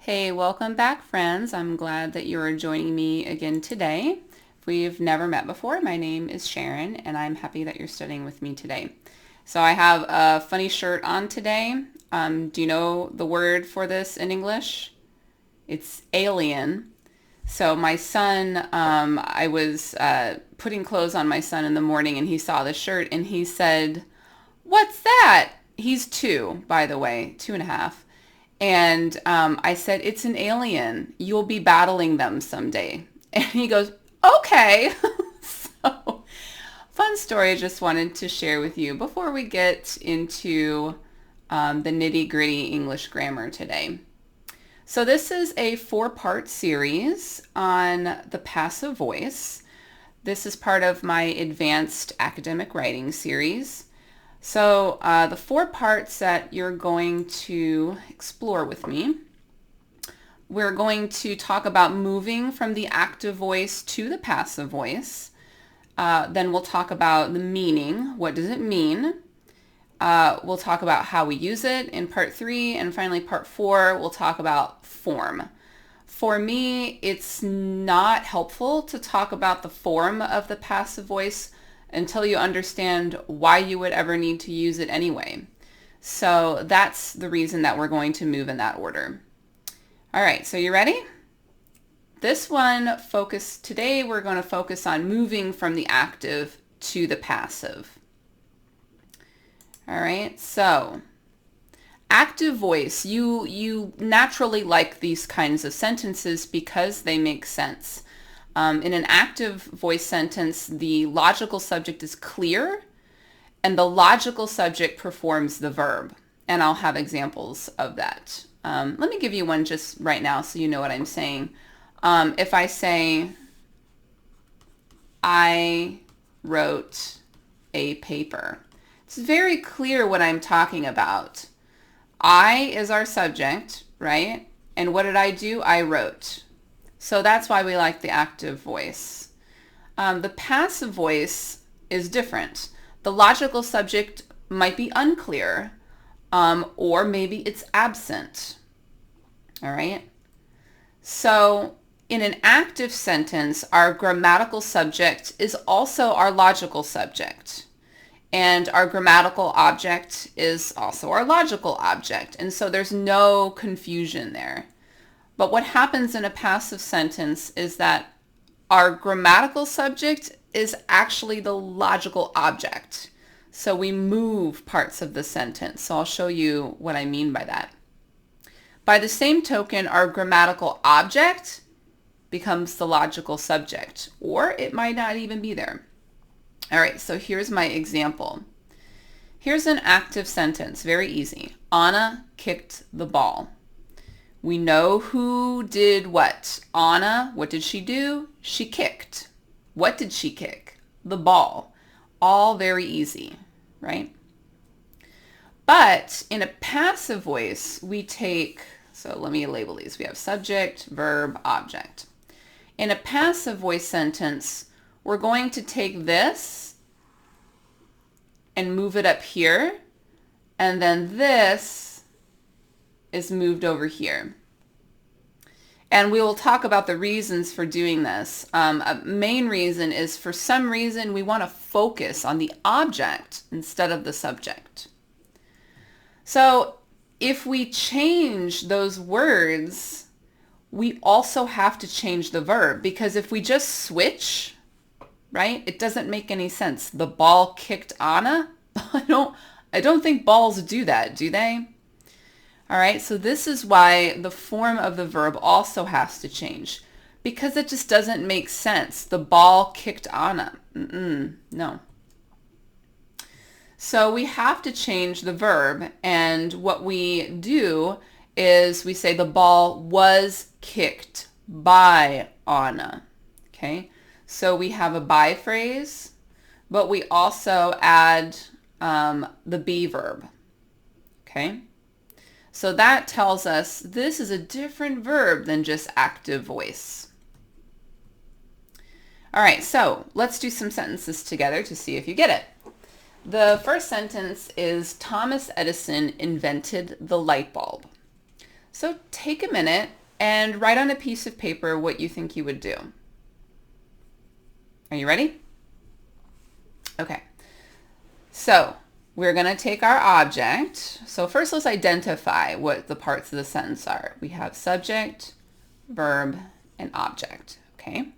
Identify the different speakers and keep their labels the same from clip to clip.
Speaker 1: Hey, welcome back, friends. I'm glad that you are joining me again today. If we've never met before, my name is Sharon, and I'm happy that you're studying with me today. So I have a funny shirt on today. Do you know the word for this in English? It's alien. So my son, I was putting clothes on my son in the morning, and he saw the shirt, and he said, "What's that?" He's 2, by the way, 2.5. And I said, "It's an alien. You'll be battling them someday." And he goes, "Okay." So, fun story I just wanted to share with you before we get into the nitty-gritty English grammar today. So this is a 4-part series on the passive voice. This is part of my advanced academic writing series. So the 4 parts that you're going to explore with me, we're going to talk about moving from the active voice to the passive voice. Then we'll talk about the meaning. What does it mean? We'll talk about how we use it in part 3. And finally, part 4, we'll talk about form. For me, it's not helpful to talk about the form of the passive voice until you understand why you would ever need to use it anyway. So that's the reason that we're going to move in that order. All right, so you ready? Today we're going to focus on moving from the active to the passive. All right, so active voice, you naturally like these kinds of sentences because they make sense. In an active voice sentence, the logical subject is clear and the logical subject performs the verb. And I'll have examples of that. Let me give you one just right now so you know what I'm saying. If I say, "I wrote a paper," it's very clear what I'm talking about. I is our subject, right? And what did I do? I wrote. So that's why we like the active voice. The passive voice is different. The logical subject might be unclear, or maybe it's absent. All right? So in an active sentence, our grammatical subject is also our logical subject. And our grammatical object is also our logical object. And so there's no confusion there. But what happens in a passive sentence is that our grammatical subject is actually the logical object. So we move parts of the sentence. So I'll show you what I mean by that. By the same token, our grammatical object becomes the logical subject, or it might not even be there. All right, so here's my example. Here's an active sentence, very easy. Anna kicked the ball. We know who did what. Anna, what did she do? She kicked. What did she kick? The ball. All very easy, right? But in a passive voice, so let me label these. We have subject, verb, object. In a passive voice sentence, we're going to take this and move it up here, and then this is moved over here. And we will talk about the reasons for doing this. A main reason is for some reason we want to focus on the object instead of the subject. So if we change those words, we also have to change the verb, because if we just switch, right, it doesn't make any sense. The ball kicked Anna? I don't think balls do that, do they? All right, so this is why the form of the verb also has to change, because it just doesn't make sense. The ball kicked Anna. No. So we have to change the verb, and what we do is we say the ball was kicked by Anna. Okay, so we have a by phrase, but we also add the be verb. Okay. So that tells us this is a different verb than just active voice. All right, so let's do some sentences together to see if you get it. The first sentence is Thomas Edison invented the light bulb. So take a minute and write on a piece of paper what you think you would do. Are you ready? Okay. So we're going to take our object. So first let's identify what the parts of the sentence are. We have subject, verb, and object. Okay.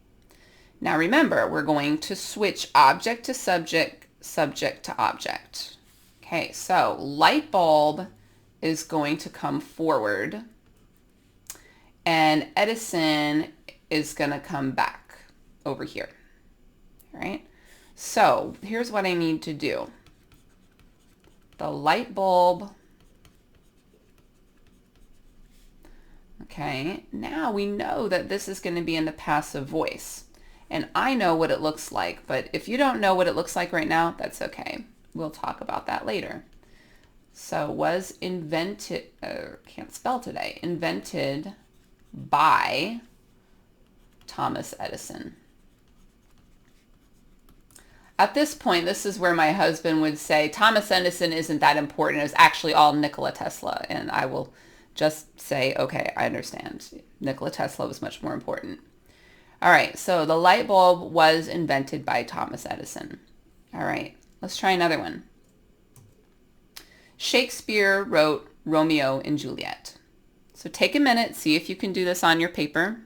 Speaker 1: Now remember, we're going to switch object to subject, subject to object. Okay, so light bulb is going to come forward and Edison is going to come back over here. All right, so here's what I need to do. The light bulb. Okay, now we know that this is going to be in the passive voice. And I know what it looks like, but if you don't know what it looks like right now, that's okay. We'll talk about that later. So was invented, can't spell today, invented by Thomas Edison. At this point, this is where my husband would say, Thomas Edison isn't that important. It was actually all Nikola Tesla. And I will just say, okay, I understand. Nikola Tesla was much more important. All right, so the light bulb was invented by Thomas Edison. All right, let's try another one. Shakespeare wrote Romeo and Juliet. So take a minute, see if you can do this on your paper.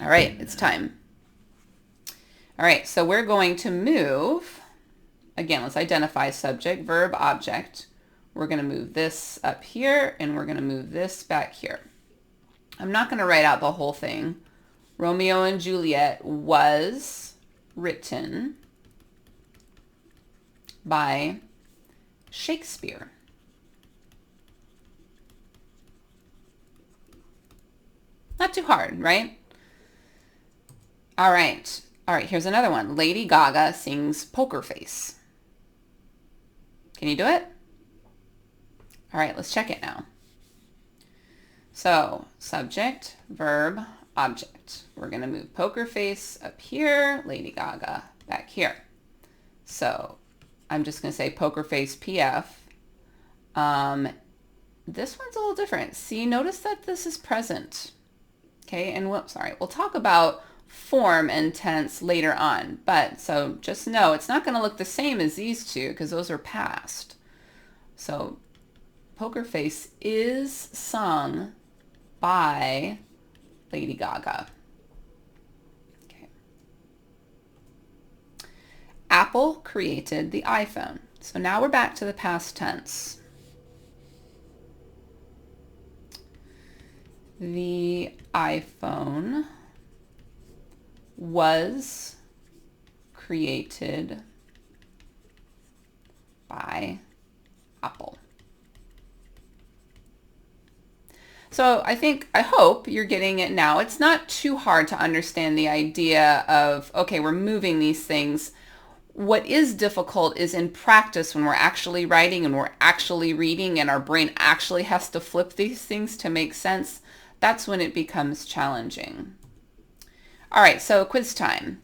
Speaker 1: All right, it's time. All right, so we're going to move. Again, let's identify subject, verb, object. We're going to move this up here, and we're going to move this back here. I'm not going to write out the whole thing. Romeo and Juliet was written by Shakespeare. Not too hard, right? All right. All right, here's another one. Lady Gaga sings Poker Face. Can you do it? All right, let's check it now. So subject, verb, object. We're going to move Poker Face up here, Lady Gaga back here. So I'm just going to say Poker Face PF. This one's a little different. See, notice that this is present. Okay, and we'll talk about form and tense later on. But so just know it's not going to look the same as these two because those are past. So Poker Face is sung by Lady Gaga. Okay. Apple created the iPhone. So now we're back to the past tense. The iPhone was created by Apple. So I hope you're getting it now. It's not too hard to understand the idea of, okay, we're moving these things. What is difficult is in practice when we're actually writing and we're actually reading and our brain actually has to flip these things to make sense. That's when it becomes challenging. All right, so quiz time.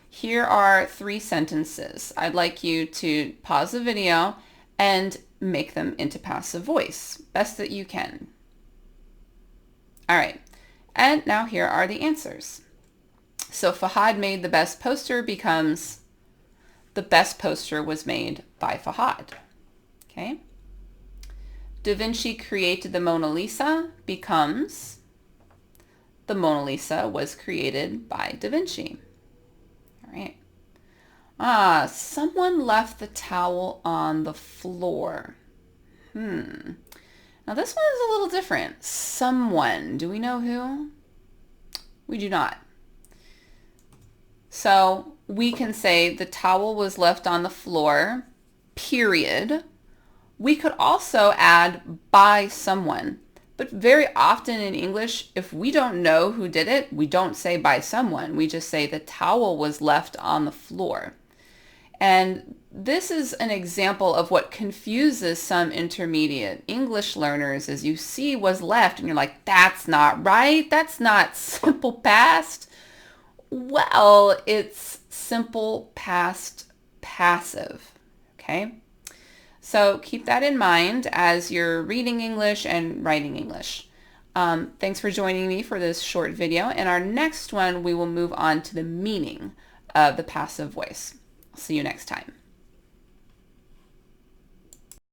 Speaker 1: Here are 3 sentences. I'd like you to pause the video and make them into passive voice, best that you can. All right, and now here are the answers. So Fahad made the best poster becomes the best poster was made by Fahad. Okay. Da Vinci created the Mona Lisa becomes the Mona Lisa was created by Da Vinci. All right. Someone left the towel on the floor. Now this one is a little different. Someone. Do we know who? We do not. So we can say the towel was left on the floor, period. We could also add by someone. But very often in English, if we don't know who did it, we don't say by someone. We just say the towel was left on the floor. And this is an example of what confuses some intermediate English learners as you see was left and you're like, that's not right. That's not simple past. Well, it's simple past passive. Okay. So keep that in mind as you're reading English and writing English. Thanks for joining me for this short video. In our next one, we will move on to the meaning of the passive voice. I'll see you next time.